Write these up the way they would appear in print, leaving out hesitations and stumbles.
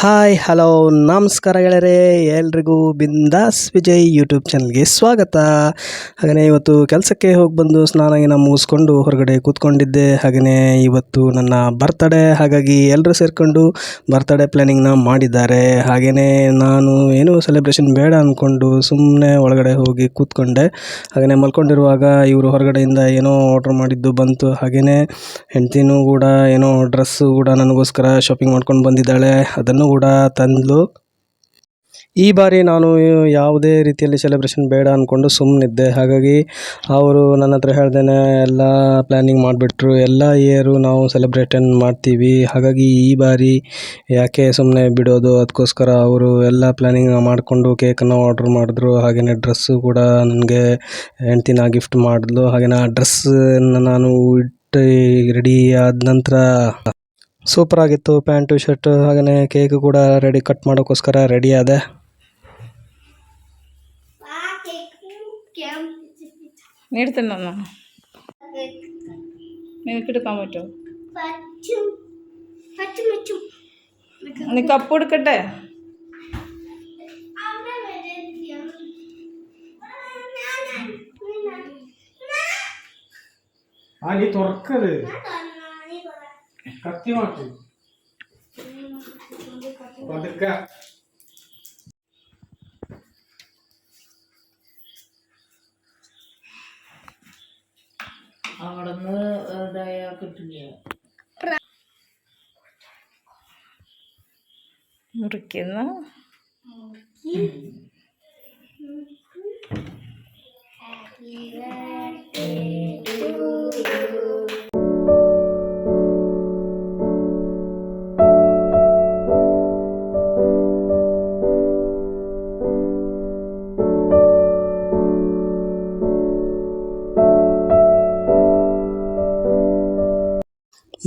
Hi hello ನಮಸ್ಕಾರ ಗೆಳೆಯರೇ, ಎಲ್ರಿಗೂ ಬಿಂದಾಸ್ ವಿಜಯ್ ಯೂಟ್ಯೂಬ್ ಚಾನಲ್ಗೆ ಸ್ವಾಗತ. ಹಾಗೆಯೇ ಇವತ್ತು ಕೆಲಸಕ್ಕೆ ಹೋಗಿ ಬಂದು ಸ್ನಾನ ಮುಗಿಸ್ಕೊಂಡು ಹೊರಗಡೆ ಕೂತ್ಕೊಂಡಿದ್ದೆ. ಹಾಗೆಯೇ ಇವತ್ತು ನನ್ನ ಬರ್ತ್ಡೇ, ಹಾಗಾಗಿ ಎಲ್ಲರೂ ಸೇರಿಕೊಂಡು ಬರ್ತ್ಡೇ ಪ್ಲ್ಯಾನಿಂಗ್ನ ಮಾಡಿದ್ದಾರೆ. ಹಾಗೆಯೇ ನಾನು ಏನೂ ಸೆಲೆಬ್ರೇಷನ್ ಬೇಡ ಅಂದ್ಕೊಂಡು ಸುಮ್ಮನೆ ಒಳಗಡೆ ಹೋಗಿ ಕೂತ್ಕೊಂಡೆ. ಹಾಗೆಯೇ ಮಲ್ಕೊಂಡಿರುವಾಗ ಇವರು ಹೊರಗಡೆಯಿಂದ ಏನೋ ಆರ್ಡ್ರ್ ಮಾಡಿದ್ದು ಬಂತು. ಹಾಗೆಯೇ ಹೆಂಡ್ತಿನೂ ಕೂಡ ಏನೋ ಡ್ರೆಸ್ಸು ಕೂಡ ನನಗೋಸ್ಕರ ಶಾಪಿಂಗ್ ಮಾಡ್ಕೊಂಡು ಬಂದಿದ್ದಾಳೆ, ಅದನ್ನು ಕೂಡ ತಂದ್ಲು. ಈ ಬಾರಿ ನಾನು ಯಾವುದೇ ರೀತಿಯಲ್ಲಿ ಸೆಲೆಬ್ರೇಷನ್ ಬೇಡ ಅಂದ್ಕೊಂಡು ಸುಮ್ಮನಿದ್ದೆ. ಹಾಗಾಗಿ ಅವರು ನನ್ನ ಹತ್ರ ಹೇಳ್ದೇನೆ ಎಲ್ಲ ಪ್ಲ್ಯಾನಿಂಗ್ ಮಾಡಿಬಿಟ್ರು. ಎಲ್ಲ ಇಯರು ನಾವು ಸೆಲೆಬ್ರೇಷನ್ ಮಾಡ್ತೀವಿ, ಹಾಗಾಗಿ ಈ ಬಾರಿ ಯಾಕೆ ಸುಮ್ಮನೆ ಬಿಡೋದು, ಅದಕ್ಕೋಸ್ಕರ ಅವರು ಎಲ್ಲ ಪ್ಲ್ಯಾನಿಂಗ್ ಮಾಡಿಕೊಂಡು ಕೇಕನ್ನು ಆರ್ಡ್ರ್ ಮಾಡಿದ್ರು. ಹಾಗೆಯೇ ಡ್ರೆಸ್ಸು ಕೂಡ ನನಗೆ ಹೆಂಡ್ತಿನ ಗಿಫ್ಟ್ ಮಾಡಿದ್ಲು. ಹಾಗೆಯೇ ಆ ಡ್ರೆಸ್ಸನ್ನು ನಾನು ಇಟ್ಟು ರೆಡಿ ಆದ ನಂತರ ಸೂಪರ್ ಆಗಿತ್ತು ಪ್ಯಾಂಟು ಶರ್ಟು. ಹಾಗೆಯೇ ಕೇಕು ಕೂಡ ರೆಡಿ, ಕಟ್ ಮಾಡೋಕ್ಕೋಸ್ಕರ ರೆಡಿ ಆದೆ. ನೀಡ್ತೇನೆ ನಾನು, ನೀವು ಕಿಡ್ಕೊಂಬಿಟ್ಟು നീ കപ്പ് എടുക്കട്ടെ? നീ തുറക്കത് കത്തി മാറ്റി പതുക്കെ. അവിടുന്ന് ഇതായ കിട്ടില്ല, മുറിക്കുന്ന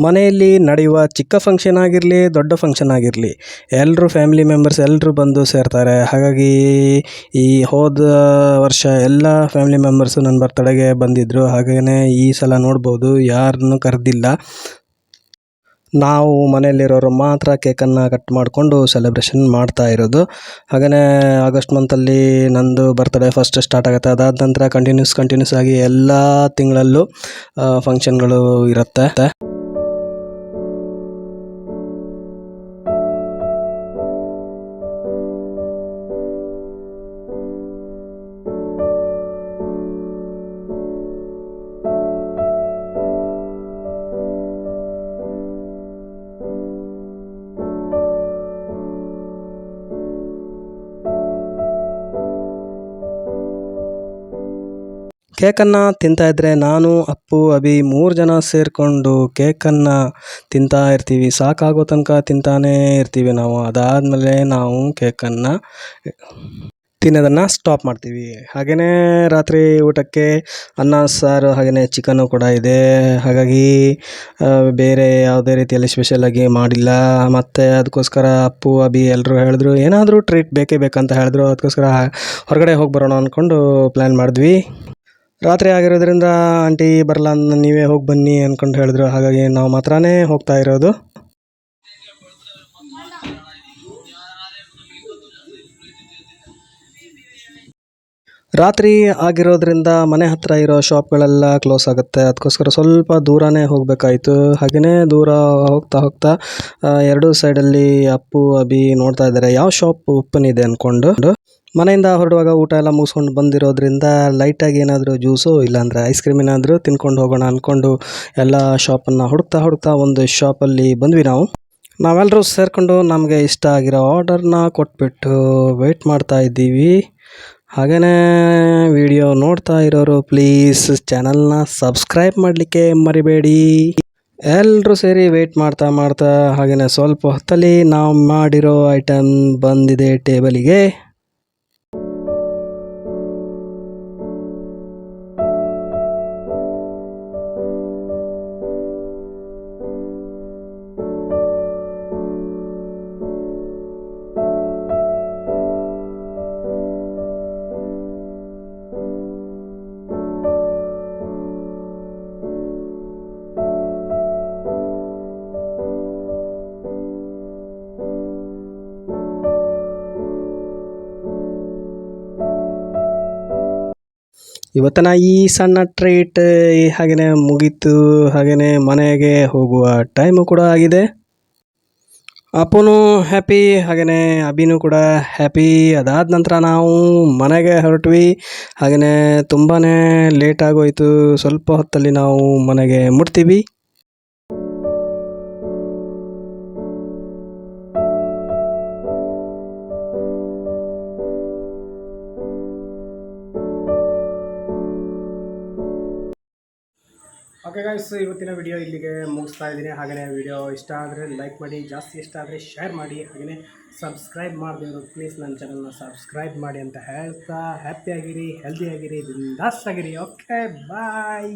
ಮನೆಯಲ್ಲಿ ನಡೆಯುವ ಚಿಕ್ಕ ಫಂಕ್ಷನ್ ಆಗಿರಲಿ, ದೊಡ್ಡ ಫಂಕ್ಷನ್ ಆಗಿರಲಿ, ಎಲ್ಲರೂ ಫ್ಯಾಮಿಲಿ ಮೆಂಬರ್ಸ್ ಎಲ್ಲರೂ ಬಂದು ಸೇರ್ತಾರೆ. ಹಾಗಾಗಿ ಈ ಹೋದ ವರ್ಷ ಎಲ್ಲ ಫ್ಯಾಮಿಲಿ ಮೆಂಬರ್ಸು ನನ್ನ ಬರ್ತಡೆಗೆ ಬಂದಿದ್ದರು. ಹಾಗೆಯೇ ಈ ಸಲ ನೋಡ್ಬೋದು ಯಾರನ್ನೂ ಕರೆದಿಲ್ಲ. ನಾವು ಮನೆಯಲ್ಲಿರೋರು ಮಾತ್ರ ಕೇಕನ್ನು ಕಟ್ ಮಾಡಿಕೊಂಡು ಸೆಲೆಬ್ರೇಷನ್ ಮಾಡ್ತಾ ಇರೋದು. ಹಾಗೆಯೇ ಆಗಸ್ಟ್ ಮಂತಲ್ಲಿ ನಂದು ಬರ್ತ್ಡೇ ಫಸ್ಟ್ ಸ್ಟಾರ್ಟ್ ಆಗುತ್ತೆ. ಅದಾದ ನಂತರ ಕಂಟಿನ್ಯೂಸ್ ಆಗಿ ಎಲ್ಲ ತಿಂಗಳಲ್ಲೂ ಫಂಕ್ಷನ್ಗಳು ಇರುತ್ತೆ. ಕೇಕನ್ನು ತಿಂತಾಯಿದ್ರೆ ನಾನು, ಅಪ್ಪು, ಅಭಿ 3 ಜನ ಸೇರಿಕೊಂಡು ಕೇಕನ್ನು ತಿಂತಾ ಇರ್ತೀವಿ. ಸಾಕಾಗೋ ತನಕ ತಿಂತಾನೇ ಇರ್ತೀವಿ ನಾವು. ಅದಾದಮೇಲೆ ನಾವು ಕೇಕನ್ನು ತಿನ್ನೋದನ್ನು ಸ್ಟಾಪ್ ಮಾಡ್ತೀವಿ. ಹಾಗೆಯೇ ರಾತ್ರಿ ಊಟಕ್ಕೆ ಅನ್ನ ಸಾರು, ಹಾಗೆಯೇ ಚಿಕನ್ನು ಕೂಡ ಇದೆ. ಹಾಗಾಗಿ ಬೇರೆ ಯಾವುದೇ ರೀತಿಯಲ್ಲಿ ಸ್ಪೆಷಲಾಗಿ ಮಾಡಿಲ್ಲ. ಮತ್ತು ಅದಕ್ಕೋಸ್ಕರ ಅಪ್ಪು, ಅಭಿ ಎಲ್ಲರೂ ಹೇಳಿದ್ರು ಏನಾದರೂ ಟ್ರೀಟ್ ಬೇಕೇ ಬೇಕಂತ ಹೇಳಿದ್ರು. ಅದಕ್ಕೋಸ್ಕರ ಹೊರಗಡೆ ಹೋಗಿ ಬರೋಣ ಅಂದ್ಕೊಂಡು ಪ್ಲ್ಯಾನ್ ಮಾಡಿದ್ವಿ. ರಾತ್ರಿ ಆಗಿರೋದ್ರಿಂದ ಆಂಟಿ ಬರಲ್ಲ, ನೀವೇ ಹೋಗಿ ಬನ್ನಿ ಅಂದ್ಕೊಂಡು ಹೇಳಿದ್ರು. ಹಾಗಾಗಿ ನಾವು ಮಾತ್ರನೇ ಹೋಗ್ತಾ ಇರೋದು. ರಾತ್ರಿ ಆಗಿರೋದ್ರಿಂದ ಮನೆ ಹತ್ತಿರ ಇರೋ ಶಾಪ್ಗಳೆಲ್ಲ ಕ್ಲೋಸ್ ಆಗುತ್ತೆ. ಅದಕ್ಕೋಸ್ಕರ ಸ್ವಲ್ಪ ದೂರನೇ ಹೋಗಬೇಕಾಯಿತು. ಹಾಗೆಯೇ ದೂರ ಹೋಗ್ತಾ ಎರಡೂ ಸೈಡಲ್ಲಿ ಅಪ್ಪು, ಅಭಿ ನೋಡ್ತಾ ಇದ್ದಾರೆ ಯಾವ ಶಾಪ್ ಓಪನ್ ಇದೆ ಅಂದ್ಕೊಂಡು. ಮನೆಯಿಂದ ಹೊರಡುವಾಗ ಊಟ ಎಲ್ಲ ಮುಗಿಸ್ಕೊಂಡು ಬಂದಿರೋದ್ರಿಂದ ಲೈಟಾಗಿ ಏನಾದರೂ ಜ್ಯೂಸು ಇಲ್ಲಾಂದರೆ ಐಸ್ ಕ್ರೀಮ್ ಏನಾದರೂ ತಿನ್ಕೊಂಡು ಹೋಗೋಣ ಅಂದ್ಕೊಂಡು ಎಲ್ಲ ಶಾಪನ್ನು ಹುಡುಕ್ತಾ ಒಂದು ಶಾಪಲ್ಲಿ ಬಂದ್ವಿ. ನಾವೆಲ್ಲರೂ ಸೇರಿಕೊಂಡು ನಮಗೆ ಇಷ್ಟ ಆಗಿರೋ ಆರ್ಡರ್ನ ಕೊಟ್ಬಿಟ್ಟು ವೆಯ್ಟ್ ಮಾಡ್ತಾ ಇದ್ದೀವಿ. ಹಾಗೆಯೇ ವಿಡಿಯೋ ನೋಡ್ತಾ ಇರೋರು ಪ್ಲೀಸ್ ಚಾನಲ್ನ ಸಬ್ಸ್ಕ್ರೈಬ್ ಮಾಡಲಿಕ್ಕೆ ಮರಿಬೇಡಿ. ಎಲ್ಲರೂ ಸೇರಿ ವೆಯ್ಟ್ ಮಾಡ್ತಾ ಹಾಗೆಯೇ ಸ್ವಲ್ಪ ಹೊತ್ತಲ್ಲಿ ನಾವು ಮಾಡಿರೋ ಐಟಮ್ ಬಂದಿದೆ ಟೇಬಲಿಗೆ. ಇವತ್ತಿನ ಈ ಸಣ್ಣ ಟ್ರೀಟ್ ಹಾಗೆಯೇ ಮುಗೀತು. ಹಾಗೆಯೇ ಮನೆಗೆ ಹೋಗುವ ಟೈಮು ಕೂಡ ಆಗಿದೆ. ಅಪ್ಪನೂ ಹ್ಯಾಪಿ, ಹಾಗೆಯೇ ಅಭಿನೂ ಕೂಡ ಹ್ಯಾಪಿ. ಅದಾದ ನಂತರ ನಾವು ಮನೆಗೆ ಹೊರಟ್ವಿ. ಹಾಗೆಯೇ ತುಂಬಾ ಲೇಟ್ ಆಗೋಯಿತು. ಸ್ವಲ್ಪ ಹೊತ್ತಲ್ಲಿ ನಾವು ಮನೆಗೆ ಮುಟ್ತೀವಿ. ಓಕೆ ಗೈಸ್, ಇವತ್ತಿನ ವಿಡಿಯೋ ಇಲ್ಲಿಗೆ ಮುಗಿಸ್ತಾ ಇದ್ದೀನಿ. ಹಾಗೆಯೇ ವಿಡಿಯೋ ಇಷ್ಟ ಆದರೆ ಲೈಕ್ ಮಾಡಿ, ಜಾಸ್ತಿ ಇಷ್ಟ ಆದರೆ ಶೇರ್ ಮಾಡಿ, ಹಾಗೆಯೇ ಸಬ್ಸ್ಕ್ರೈಬ್ ಮಾಡದಿರೋರು ಪ್ಲೀಸ್ ನನ್ನ ಚಾನಲ್ನ ಸಬ್ಸ್ಕ್ರೈಬ್ ಮಾಡಿ ಅಂತ ಹೇಳ್ತಾ, ಹ್ಯಾಪಿಯಾಗಿರಿ, ಹೆಲ್ದಿಯಾಗಿರಿ, ಬಿಂದಾಸ್ ಆಗಿರಿ. ಓಕೆ ಬಾಯ್.